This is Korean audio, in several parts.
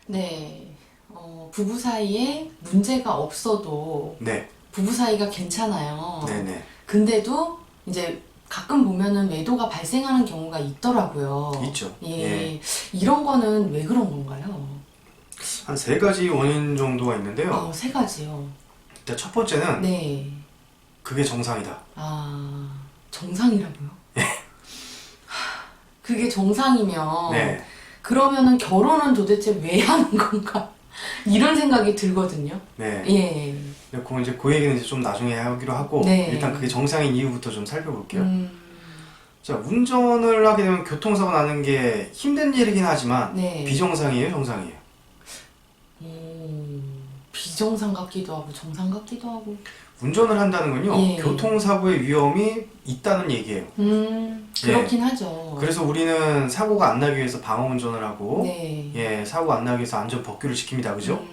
네. 부부 사이에 문제가 없어도 네. 부부 사이가 괜찮아요. 네네. 근데도 이제 가끔 보면은 외도가 발생하는 경우가 있더라고요. 있죠. 예. 예. 이런 거는 왜 그런 건가요? 한 3가지 원인 정도가 있는데요. 세 가지요. 일단 첫 번째는 네. 그게 정상이다. 아, 정상이라고요? 그게 정상이면 네. 그러면은 결혼은 도대체 왜 하는 건가? 이런 생각이 들거든요. 네. 예. 그리고 이제 그 얘기는 이제 좀 나중에 하기로 하고 네. 일단 그게 정상인 이유부터 좀 살펴볼게요. 음, 자, 운전을 하게 되면 교통사고 나는 게 힘든 일이긴 하지만 네. 비정상이에요, 정상이에요? 비정상 같기도 하고 정상 같기도 하고. 운전을 한다는 건요, 예. 교통사고의 위험이 있다는 얘기예요. 그렇긴 하죠. 그래서 우리는 사고가 안 나기 위해서 방어 운전을 하고, 네. 예, 사고 안 나기 위해서 안전 법규를 지킵니다, 그죠?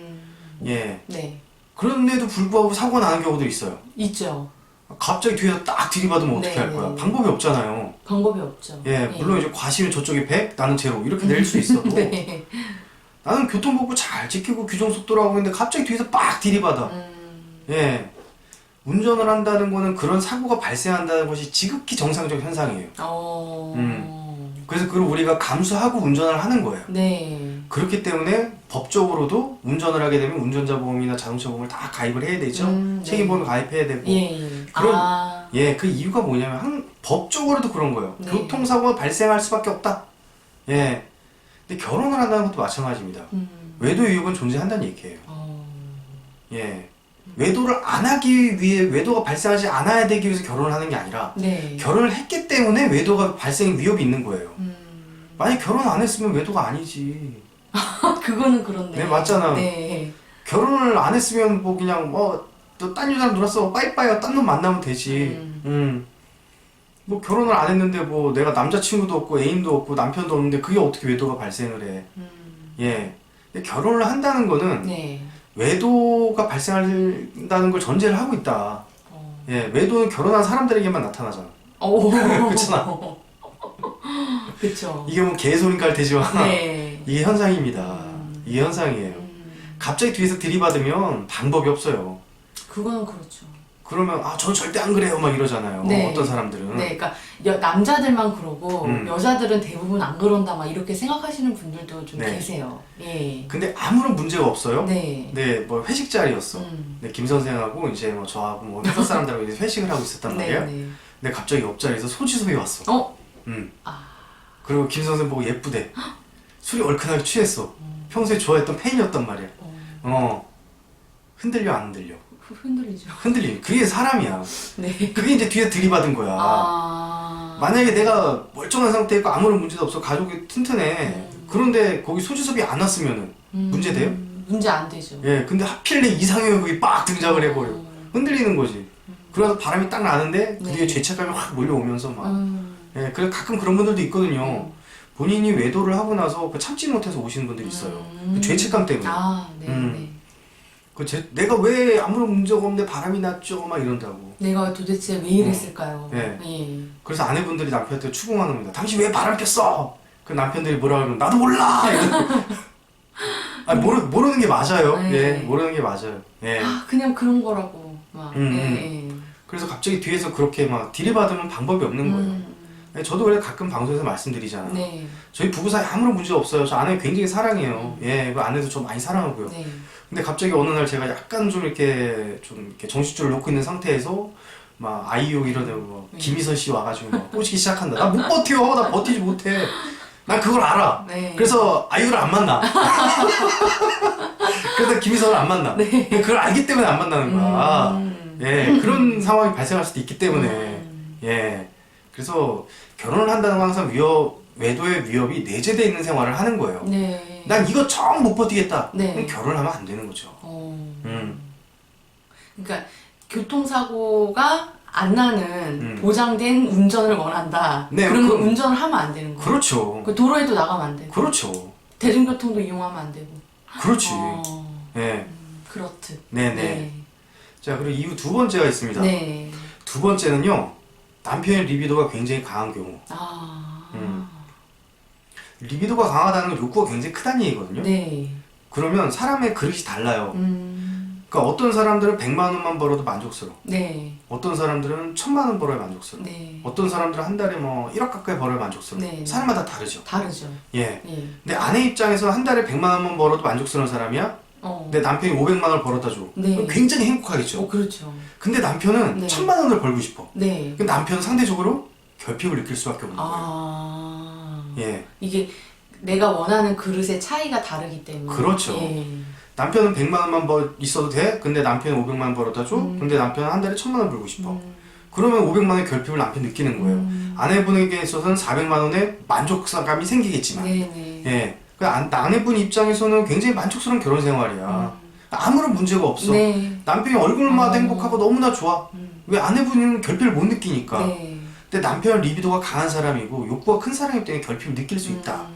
예. 네. 그런데도 불구하고 사고가 나는 경우도 있어요. 있죠. 갑자기 뒤에서 딱 들이받으면 어떻게 네, 할 거야? 네. 방법이 없잖아요. 방법이 없죠. 예, 물론 이제 과실은 저쪽이 100, 나는 제로 이렇게 낼 수 있어도 네. 나는 교통법규 잘 지키고 규정 속도로 하고 있는데 갑자기 뒤에서 빡 들이받아. 예. 운전을 한다는 거는 그런 사고가 발생한다는 것이 지극히 정상적 현상이에요. 그래서 그걸 우리가 감수하고 운전을 하는 거예요. 네. 그렇기 때문에 법적으로도 운전을 하게 되면 운전자 보험이나 자동차 보험을 다 가입을 해야 되죠. 네. 책임보험을 가입해야 되고. 예. 그런- 예, 그 이유가 뭐냐면 법적으로도 그런 거예요. 네. 교통사고가 발생할 수밖에 없다. 예. 근데 결혼을 한다는 것도 마찬가지입니다. 외도 위협은 존재한다는 얘기예요. 예. 외도를 안 하기 위해 외도가 발생하지 않아야 되기 위해서 결혼을 하는 게 아니라 네. 결혼을 했기 때문에 외도가 발생 위협이 있는 거예요. 만약 결혼 안 했으면 외도가 아니지. 그거는 그렇네. 네, 맞잖아. 네. 결혼을 안 했으면 뭐 그냥 너 딴 여자랑 놀았어 빠이빠이야 딴 놈 만나면 되지. 뭐 결혼을 안 했는데 뭐 내가 남자친구도 없고 애인도 없고 남편도 없는데 그게 어떻게 외도가 발생을 해. 예. 근데 결혼을 한다는 거는 네. 외도가 발생한다는 걸 전제를 하고 있다. 예, 외도는 결혼한 사람들에게만 나타나잖아. 그렇잖아. 그쵸. 이게 뭐 개소리깔 되지만 네. 이게 현상입니다. 이게 현상이에요. 갑자기 뒤에서 들이받으면 방법이 없어요. 그거는 그렇죠. 그러면 전 절대 안 그래요 막 이러잖아요. 네. 어떤 사람들은. 네, 그러니까 남자들만 그러고 음. 여자들은 대부분 안 그런다 막 이렇게 생각하시는 분들도 좀 네. 계세요. 예. 근데 아무런 문제가 없어요. 네. 네, 뭐 회식 자리였어. 음. 네, 김 선생하고 이제 뭐 저하고 뭐 회사 사람들하고 이제 회식을 하고 있었단 말이야. 네, 네. 근데 갑자기 옆자리에서 소지섭이 왔어. 그리고 김 선생 보고 예쁘대. 술이 얼큰하게 취했어. 평소에 좋아했던 팬이었단 말이야. 흔들려 안 흔들려? 흔들리죠. 흔들리. 그게 사람이야. 네. 그게 이제 뒤에 들이받은 거야. 만약에 내가 멀쩡한 상태이고 아무런 문제도 없어 가족이 튼튼해. 그런데 거기 소지섭이 안 왔으면은 문제돼요? 문제 안 되죠. 예, 근데 하필 내 이상형이 빡 등장을 해버려. 흔들리는 거지. 그래서 바람이 딱 나는데 그 네. 뒤에 죄책감이 확 몰려오면서 막. 예, 그래서 가끔 그런 분들도 있거든요. 본인이 외도를 하고 나서 참지 못해서 오시는 분들이 있어요. 그 죄책감 때문에. 네, 네. 내가 왜 아무런 문제가 없는데 바람이 났죠? 막 이런다고. 내가 도대체 왜 이랬을까요? 네. 예. 그래서 아내분들이 남편한테 추궁하는 겁니다. 당신 왜 바람 폈어? 그 남편들이 뭐라 그러면 나도 몰라! 모르는 게 맞아요. 네. 예, 모르는 게 맞아요. 예. 그냥 그런 거라고. 막. 예. 그래서 갑자기 뒤에서 그렇게 막 들이받으면 방법이 없는 거예요. 예, 저도 원래 가끔 방송에서 말씀드리잖아요. 네. 저희 부부 사이 아무런 문제 없어요. 저 아내 굉장히 사랑해요. 예, 그 아내도 저 많이 사랑하고요. 네. 근데 갑자기 어느 날 제가 약간 좀 이렇게 정신줄을 놓고 있는 상태에서 막 아이유 이러는 뭐 김희선 씨 와가지고 막 꼬시기 시작한다. 나 못 버텨. 나 버티지 못해. 난 그걸 알아. 네. 그래서 아이유를 안 만나. 그래서 김희선을 안 만나. 네. 그걸 알기 때문에 안 만나는 거야. 예, 그런 상황이 발생할 수도 있기 때문에. 예. 그래서 결혼을 한다는 건 항상 외도의 위협이 내재되어 있는 생활을 하는 거예요. 네. 난 이거 정 못 버티겠다. 네. 그럼 결혼을 하면 안 되는 거죠. 그러니까 교통사고가 안 나는 보장된 운전을 원한다. 네, 그러면 운전을 하면 안 되는 거예요. 그렇죠. 그 도로에도 나가면 안 되고. 그렇죠. 대중교통도 이용하면 안 되고. 그렇지. 예. 그렇듯. 네네. 네. 자, 그리고 이후 두 번째가 있습니다. 네. 두 번째는요, 남편의 리비도가 굉장히 강한 경우. 리비도가 강하다는 건 욕구가 굉장히 크다는 얘기거든요. 네. 그러면 사람의 그릇이 달라요. 그러니까 어떤 사람들은 100만 원만 벌어도 만족스러워. 네. 어떤 사람들은 1000만 원 벌어야 만족스러워. 네. 어떤 사람들은 한 달에 뭐 1억 가까이 벌어야 만족스러워. 네. 사람마다 다르죠. 다르죠. 예. 예. 근데 아내 입장에서 한 달에 100만 원만 벌어도 만족스러운 사람이야? 내 남편이 500만 원을 벌어다 줘. 네. 그럼 굉장히 행복하겠죠. 그렇죠. 근데 남편은 네. 1000만 원을 벌고 싶어. 네. 그럼 남편은 상대적으로 결핍을 느낄 수밖에 없는 거예요. 예. 이게 내가 원하는 그릇의 차이가 다르기 때문에. 그렇죠. 예. 남편은 100만 원만 있어도 돼? 근데 남편은 500만 원 벌어다 줘? 근데 남편은 한 달에 1000만 원 벌고 싶어. 그러면 500만 원의 결핍을 남편 느끼는 거예요. 아내분에게 있어서는 400만 원의 만족감이 생기겠지만. 네네. 예. 아내분 입장에서는 굉장히 만족스러운 결혼 생활이야. 아무런 문제가 없어. 네. 남편이 얼굴마다 행복하고 너무나 좋아. 왜 아내분은 결핍을 못 느끼니까. 네. 근데 남편은 리비도가 강한 사람이고 욕구가 큰 사람이기 때문에 결핍을 느낄 수 있다.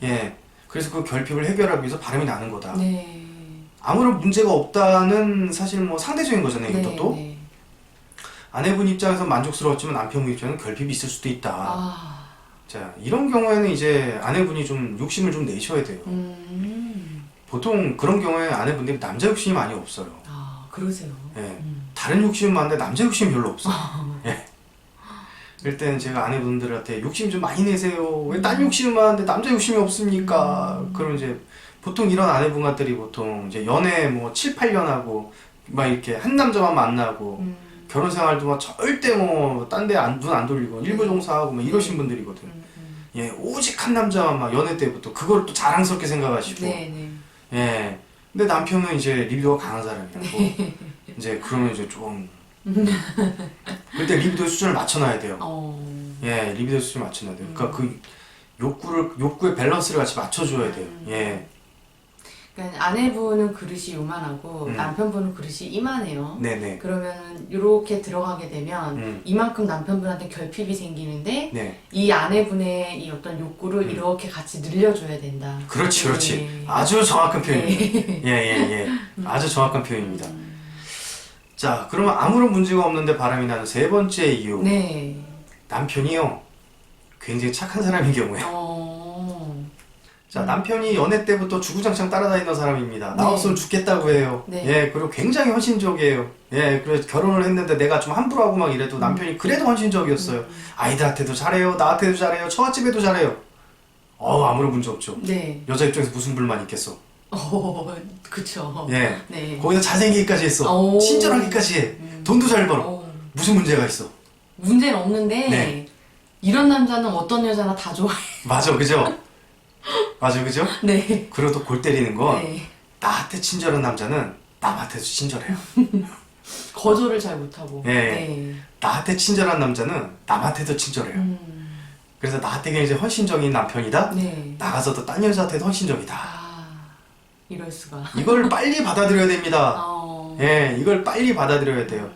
예. 그래서 그 결핍을 해결하기 위해서 바람이 나는 거다. 네. 아무런 문제가 없다는 사실 뭐 상대적인 거잖아요. 네. 이것도. 네. 아내분 입장에서 만족스러웠지만 남편분 입장에는 결핍이 있을 수도 있다. 아. 자, 이런 경우에는 이제 아내분이 좀 욕심을 좀 내셔야 돼요. 보통 그런 경우에 아내분들이 남자 욕심이 많이 없어요. 아, 그러세요. 예. 다른 욕심은 많은데 남자 욕심이 별로 없어요. 예. 그럴 때는 제가 아내분들한테 욕심 좀 많이 내세요. 왜 딴 욕심은 많은데 남자 욕심이 없습니까? 그럼 이제 보통 이런 아내분들이 보통 이제 연애 뭐 7, 8년 하고 막 이렇게 한 남자만 만나고 결혼 생활도 막 절대 뭐 딴 데 눈 안 돌리고 일부 종사하고 뭐 이러신 분들이거든. 예, 오직 한 남자만 막 연애 때부터 그걸 또 자랑스럽게 생각하시고. 네. 예. 근데 남편은 이제 리비도가 강한 사람이라고. 이제 그러면 이제 좀 그때 리비도 수준을 맞춰놔야 돼요. 예, 리비도 수준을 맞춰놔야 돼요. 그러니까 그 욕구의 밸런스를 같이 맞춰줘야 돼요. 예. 그러니까 아내분은 그릇이 요만하고 남편분은 그릇이 이만해요. 네네. 그러면 이렇게 들어가게 되면 이만큼 남편분한테 결핍이 생기는데 네. 이 아내분의 이 어떤 욕구를 이렇게 같이 늘려줘야 된다. 그렇지, 그렇지. 네. 아주 정확한 표현입니다. 예. 아주 정확한 표현입니다. 자, 그러면 아무런 문제가 없는데 바람이 나는 세 번째 이유. 네. 남편이요. 굉장히 착한 사람인 경우에. 자, 남편이 연애 때부터 주구장창 따라다니던 사람입니다. 나 네. 없으면 죽겠다고 해요. 네. 예, 그리고 굉장히 헌신적이에요. 예, 그래서 결혼을 했는데 내가 좀 함부로 하고 막 이래도 남편이 그래도 헌신적이었어요. 아이들한테도 잘해요. 나한테도 잘해요. 처갓집에도 잘해요. 아무런 문제 없죠. 네. 여자 입장에서 무슨 불만 있겠어. 그쵸. 예. 네. 거기다 잘생기기까지 했어. 친절하기까지 해. 돈도 잘 벌어. 무슨 문제가 있어. 문제는 없는데 네. 이런 남자는 어떤 여자나 다 좋아해. 맞아, 그죠? 맞아, 그죠? 네. 그리고 또 골 때리는 건 네. 나한테 친절한 남자는 남한테도 친절해요. 거절을 잘 못하고. 예. 네. 나한테 친절한 남자는 남한테도 친절해요. 그래서 나한테 굉장히 헌신적인 남편이다? 네. 나가서도 딴 여자한테도 헌신적이다. 이럴 수가. 이걸 빨리 받아들여야 됩니다. 어. 예, 이걸 빨리 받아들여야 돼요.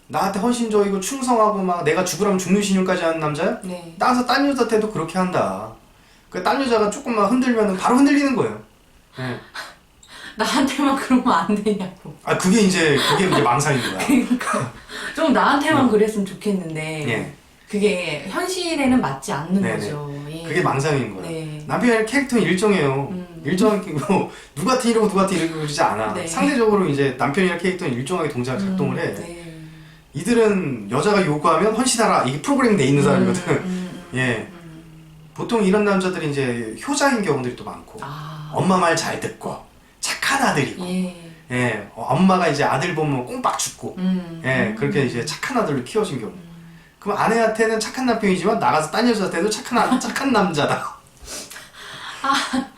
나한테 헌신적이고 충성하고 막 내가 죽으라면 죽는 신용까지 하는 남자야? 네. 나가서 딴 여자한테도 그렇게 한다. 그 딴 여자가 조금만 흔들면 바로 흔들리는 거예요. 예. 나한테만 그러면 안 되냐고. 그게 이제 망상인 거야. 그러니까 좀 나한테만 그랬으면 좋겠는데 예. 그게 현실에는 맞지 않는 네네. 거죠. 예. 그게 망상인 거야. 네. 남편의 캐릭터는 일정해요. 일정하게 누구 같은 이러고 누구 같은 이러고 그러지 않아. 네. 상대적으로 이제 남편이랑 캐릭터는 일정하게 작동을 해. 네. 이들은 여자가 요구하면 헌신하라. 이게 프로그램 돼 있는 사람이거든. 예. 보통 이런 남자들이 이제 효자인 경우들이 또 많고, 엄마 말 잘 듣고, 착한 아들이고, 예. 엄마가 이제 아들 보면 꽁빡 죽고, 예. 그렇게 이제 착한 아들로 키워진 경우. 그럼 아내한테는 착한 남편이지만 나가서 딴 여자한테도 착한 남자다.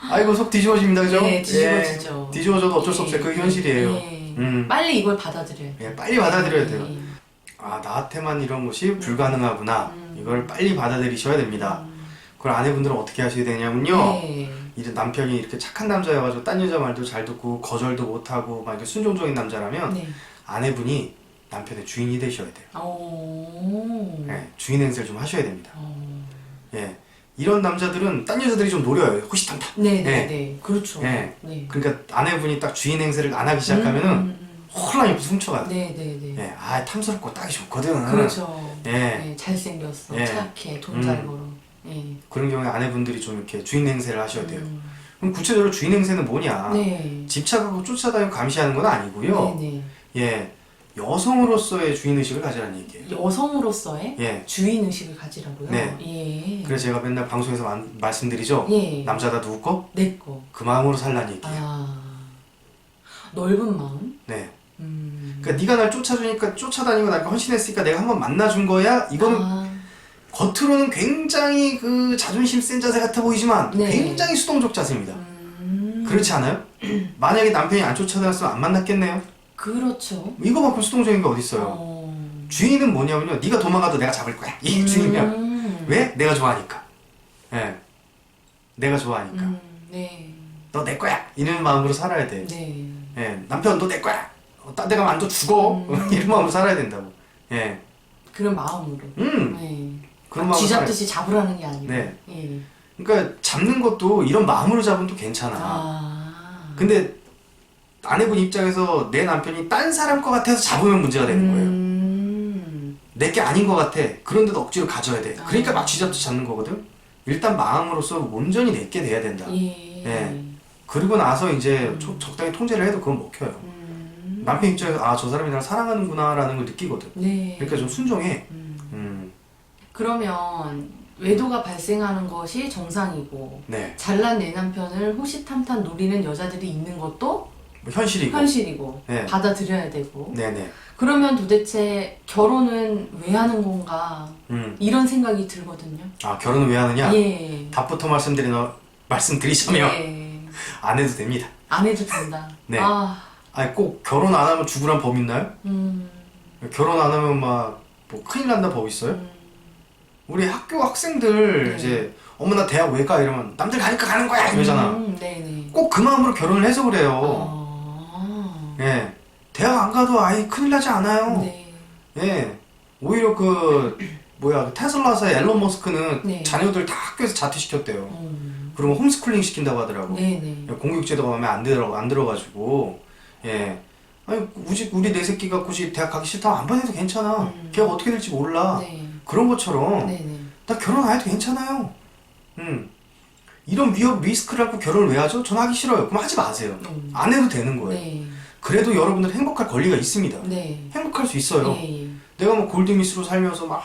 아이고 속 뒤집어집니다, 그죠? 네, 뒤집어지죠. 예. 뒤집어져도 어쩔 수 없어요. 그게 현실이에요. 빨리 이걸 받아들여요. 예, 빨리 받아들여야 돼요. 나한테만 이런 것이 불가능하구나. 이걸 빨리 받아들이셔야 됩니다. 그걸 아내분들은 어떻게 하셔야 되냐면요. 네. 이제 남편이 이렇게 착한 남자여가지고 딴 여자 말도 잘 듣고 거절도 못하고 막 이렇게 순종적인 남자라면 네. 아내분이 남편의 주인이 되셔야 돼요. 예, 주인 행세를 좀 하셔야 됩니다. 예, 이런 남자들은 딴 여자들이 좀 노려요. 호시탐탐. 네. 그렇죠. 예. 네. 그러니까 아내분이 딱 주인 행세를 안 하기 시작하면은 홀랑 옆에서 훔쳐가요. 네. 예, 탐스럽고 딱이 좋거든. 그렇죠. 예. 네, 잘생겼어. 예. 착해. 돈 잘 벌어. 예. 그런 경우에 아내분들이 좀 이렇게 주인 행세를 하셔야 돼요. 그럼 구체적으로 주인 행세는 뭐냐? 네. 집착하고 쫓아다니고 감시하는 건 아니고요. 네네. 예, 여성으로서의 주인 의식을 가지라는 얘기예요. 여성으로서의 예. 주인 의식을 가지라고요. 네. 예. 그래서 제가 맨날 방송에서 말씀드리죠. 예. 남자다 누구 거? 내 거. 그 마음으로 살라는 얘기예요. 아. 넓은 마음. 네. 음. 그러니까 네가 날 쫓아주니까 쫓아다니고 나니까 헌신했으니까 내가 한번 만나준 거야. 이거는 아. 겉으로는 굉장히 그 자존심 센 자세 같아 보이지만 네. 굉장히 수동적 자세입니다. 그렇지 않아요? 만약에 남편이 안 쫓아다녔으면 안 만났겠네요? 그렇죠. 이거만큼 수동적인 게 어딨어요? 주인은 뭐냐면요. 네가 도망가도 내가 잡을 거야. 이게 주인이야. 왜? 내가 좋아하니까. 예. 내가 좋아하니까. 네. 너 내 거야. 이런 마음으로 살아야 돼. 네. 예. 남편 너 내 거야. 딴 데 가면 안 둬 죽어. 이런 마음으로 살아야 된다고. 예. 그런 마음으로. 네. 그런 막 마음으로 쥐잡듯이 잡으라는 게 아니고. 네. 예. 그러니까 잡는 것도 이런 마음으로 잡으면 또 괜찮아. 근데 아내분 입장에서 내 남편이 딴 사람 것 같아서 잡으면 문제가 되는 거예요. 내게 아닌 것 같아. 그런데도 억지로 가져야 돼. 그러니까 막 쥐잡듯이 잡는 거거든. 일단 마음으로서 온전히 내게 돼야 된다. 예. 그리고 나서 이제 적당히 통제를 해도 그건 먹혀요. 남편 입장에서 아, 저 사람이 나를 사랑하는구나 라는 걸 느끼거든. 네. 그러니까 좀 순종해. 그러면 외도가 발생하는 것이 정상이고 네. 잘난 내 남편을 호시탐탐 노리는 여자들이 있는 것도 뭐 현실이고. 현실이고 네. 받아들여야 되고 네네. 그러면 도대체 결혼은 왜 하는 건가 이런 생각이 들거든요. 아, 결혼은 왜 하느냐? 예. 답부터 말씀드리자면 예. 안 해도 됩니다. 안 해도 된다. 네. 아, 아니 꼭 결혼 안 하면 죽으란 법 있나요? 결혼 안 하면 막 뭐 큰일 난다 법 있어요? 우리 학교 학생들 네. 이제 어머 나 대학 왜 가? 이러면 남들 가니까 가는 거야 이러잖아. 네네. 꼭 그 마음으로 결혼을 해서 그래요. 아, 예. 대학 안 가도 아예 큰일 나지 않아요. 네. 예. 오히려 그 뭐야 테슬라사의 앨런 머스크는 네. 자녀들 다 학교에서 자퇴시켰대요. 그러면 홈스쿨링 시킨다고 하더라고. 네네. 공교육제도가 마음에 안 들어가지고. 예. 아니 우리 내 새끼가 굳이 대학 가기 싫다면 안 보내도 괜찮아. 걔가 어떻게 될지 몰라. 네. 그런 것처럼 네네. 나 결혼 안 해도 괜찮아요. 이런 리스크를 갖고 결혼을 왜 하죠? 전 하기 싫어요. 그럼 하지 마세요. 안 해도 되는 거예요. 네. 그래도 여러분들 행복할 권리가 있습니다. 네. 행복할 수 있어요. 예. 내가 뭐 골드미스로 살면서 막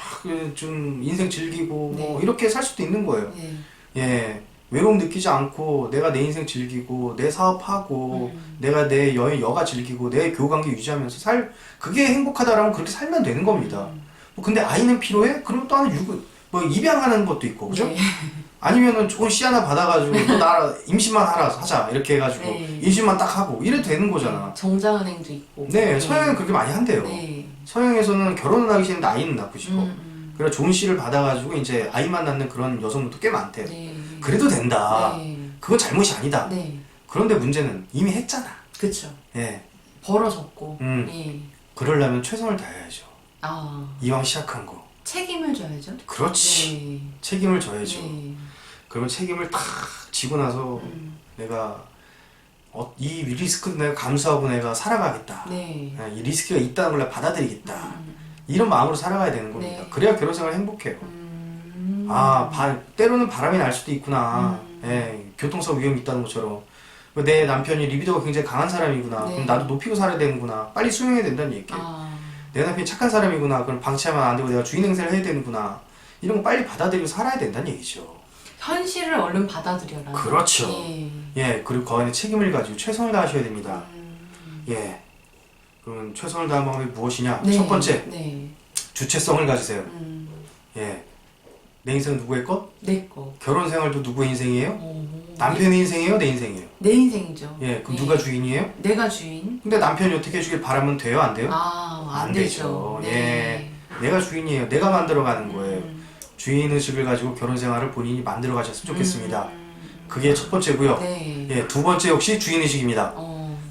좀 인생 즐기고 네. 뭐 이렇게 살 수도 있는 거예요. 네. 예. 외로움 느끼지 않고 내가 내 인생 즐기고 내 사업하고 내가 내 여가 즐기고 내 교우관계 유지하면서 그게 행복하다라면 그렇게 살면 되는 겁니다. 뭐 근데 아이는 필요해? 그럼 또 하나 뭐 입양하는 것도 있고 그죠? 네. 아니면은 좋은 씨 하나 받아가지고 너 나 임신만 하자 이렇게 해가지고 네. 임신만 딱 하고 이래도 되는 거잖아. 정자은행도 있고. 네, 서양은 그렇게 많이 한대요. 네. 서양에서는 결혼은 하기 싫은데 아이는 낳고 싶어. 그래서 좋은 씨를 받아가지고 이제 아이만 낳는 그런 여성들도 꽤 많대요. 네. 그래도 된다. 네. 그건 잘못이 아니다. 네. 그런데 문제는 이미 했잖아. 그쵸. 예. 벌어졌고. 음. 예. 그러려면 최선을 다해야죠. 아. 이왕 시작한 거. 책임을 져야죠. 그렇지. 네. 책임을 져야죠. 네. 그러면 책임을 탁 지고 나서 내가 이 리스크도 내가 감수하고 내가 살아가겠다. 네. 이 리스크가 있다는 걸 내가 받아들이겠다. 이런 마음으로 살아가야 되는 겁니다. 네. 그래야 결혼생활 행복해요. 때로는 바람이 날 수도 있구나. 예, 교통사고 위험이 있다는 것처럼. 내 남편이 리비도가 굉장히 강한 사람이구나. 네. 그럼 나도 높이고 살아야 되는구나. 빨리 수용해야 된다는 얘기예요. 아. 내 남편이 착한 사람이구나. 그럼 방치하면 안 되고 내가 주인 행세를 해야 되는구나. 이런 거 빨리 받아들이고 살아야 된다는 얘기죠. 현실을 얼른 받아들여라. 그렇죠. 예. 예, 그리고 그 안에 책임을 가지고 최선을 다하셔야 됩니다. 예. 그러면 최선을 다한 방법이 무엇이냐? 네. 첫 번째, 네. 주체성을 가지세요. 예. 내 인생은 누구의 것? 내 거. 결혼 생활도 누구의 인생이에요? 오. 남편의 인생이에요? 내 인생이에요? 내 인생이죠. 예, 그럼 예. 누가 주인이에요? 내가 주인. 근데 남편이 어떻게 해주길 바라면 돼요? 안 돼요? 아, 안 되죠. 예. 내가 주인이에요. 내가 만들어가는 거예요. 주인의식을 가지고 결혼 생활을 본인이 만들어 가셨으면 좋겠습니다. 그게 첫 번째고요. 네. 예, 두 번째 역시 주인의식입니다.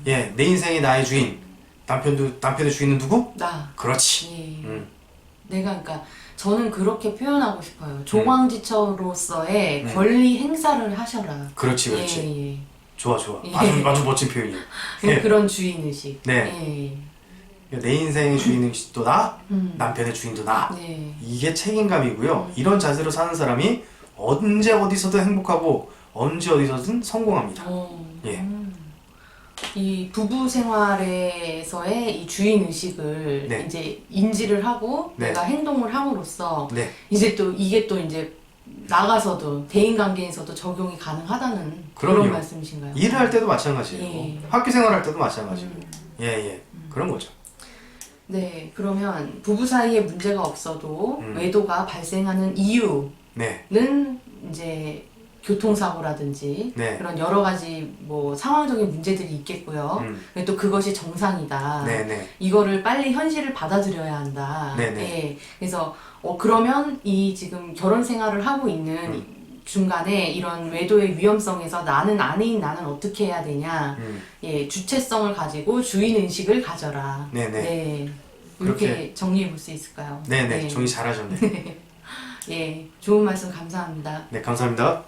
예, 내 인생이 나의 주인. 남편의 주인은 누구? 나. 그렇지. 예. 내가 그러니까 저는 그렇게 표현하고 싶어요. 조광지처로서의 권리 행사를 하셔라. 그렇지, 그렇지. 예, 예. 좋아, 좋아. 예. 아주 멋진 표현이에요. 예. 그런 주인의식. 네. 예. 내 인생의 주인도 나, 남편의 주인도 나. 네. 이게 책임감이고요. 이런 자세로 사는 사람이 언제 어디서도 행복하고 언제 어디서든 성공합니다. 예. 이 부부 생활에서의 이 주인 의식을 네. 이제 인지를 하고 네. 내가 행동을 함으로써 네. 이제 또 이게 또 이제 나가서도 대인 관계에서도 적용이 가능하다는 그럼요. 그런 말씀이신가요? 일을 할 때도 마찬가지예요. 예. 학교 생활할 때도 마찬가지고. 예. 그런 거죠. 네, 그러면 부부 사이에 문제가 없어도 외도가 발생하는 이유는 네. 이제 교통사고라든지 네. 그런 여러 가지 뭐 상황적인 문제들이 있겠고요. 근데 또 그것이 정상이다. 네네. 이거를 빨리 현실을 받아들여야 한다. 네네. 예, 그래서 그러면 이 지금 결혼 생활을 하고 있는 중간에 이런 외도의 위험성에서 나는 아내인 나는 어떻게 해야 되냐. 예, 주체성을 가지고 주인 의식을 가져라. 네네. 네. 이렇게 그렇게 정리해 볼 수 있을까요? 네네. 네. 정리 잘하셨네. 예, 좋은 말씀 감사합니다. 네, 감사합니다.